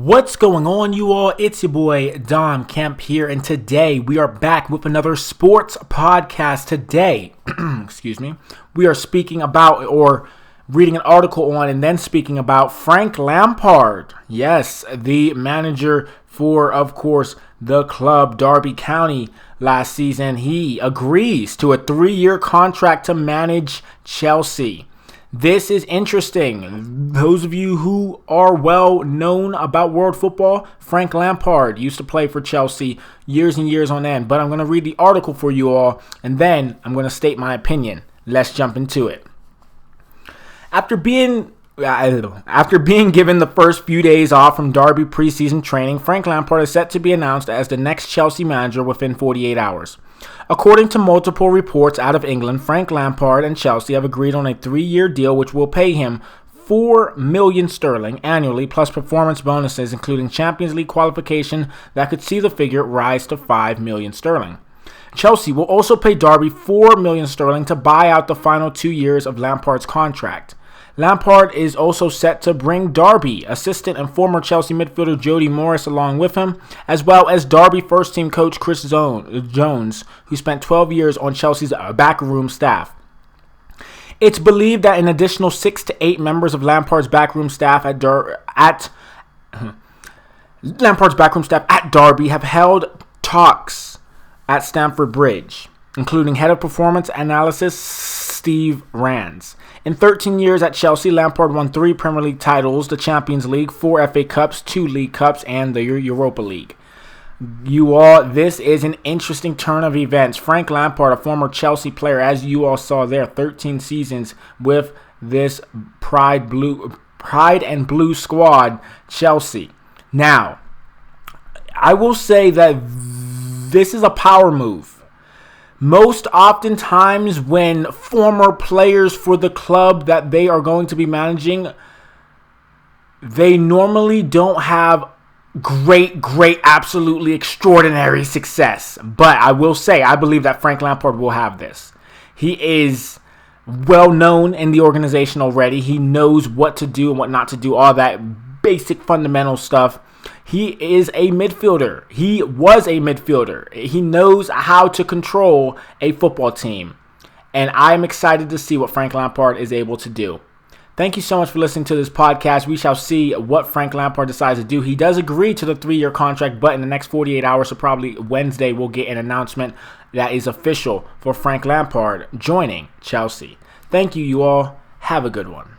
What's going on, you all? It's your boy Dom Kemp here, and today we are back with another sports podcast. Today, we are speaking about or reading an article on and then speaking about Frank Lampard. Yes, the manager for, of course, the club Derby County last season. He agrees to a 3-year contract to manage Chelsea. This is interesting. Those of you who are well known about world football, Frank Lampard used to play for Chelsea years and years on end. But I'm going to read the article for you all, and then I'm going to state my opinion. Let's jump into it. After being given the first few days off from Derby preseason training, Frank Lampard is set to be announced as the next Chelsea manager within 48 hours. According to multiple reports out of England, Frank Lampard and Chelsea have agreed on a 3-year deal which will pay him £4 million sterling annually, plus performance bonuses, including Champions League qualification that could see the figure rise to £5 million sterling. Chelsea will also pay Derby £4 million sterling to buy out the final 2 years of Lampard's contract. Lampard is also set to bring Derby assistant and former Chelsea midfielder Jody Morris along with him, as well as Derby first-team coach Chris Jones, who spent 12 years on Chelsea's backroom staff. It's believed that an additional 6 to 8 members of Lampard's backroom staff at Derby have held talks at Stamford Bridge, including head of performance analysis Steve Rands. In 13 years at Chelsea, Lampard won 3 Premier League titles, the Champions League, 4 FA Cups, 2 League Cups, and the Europa League. This is an interesting turn of events. Frank Lampard, a former Chelsea player, as you all saw there, 13 seasons with this Pride and Blue squad, Chelsea. Now, I will say that this is a power move. Most oftentimes when former players for the club that they are going to be managing, they normally don't have great, absolutely extraordinary success. But I will say, I believe that Frank Lampard will have this. He is well known in the organization already. He knows what to do and what not to do, all that basic fundamental stuff. He is a midfielder. He was a midfielder. He knows how to control a football team. And I'm excited to see what Frank Lampard is able to do. Thank you so much for listening to this podcast. We shall see what Frank Lampard decides to do. He does agree to the 3-year contract, but in the next 48 hours, so probably Wednesday, we'll get an announcement that is official for Frank Lampard joining Chelsea. Thank you all. Have a good one.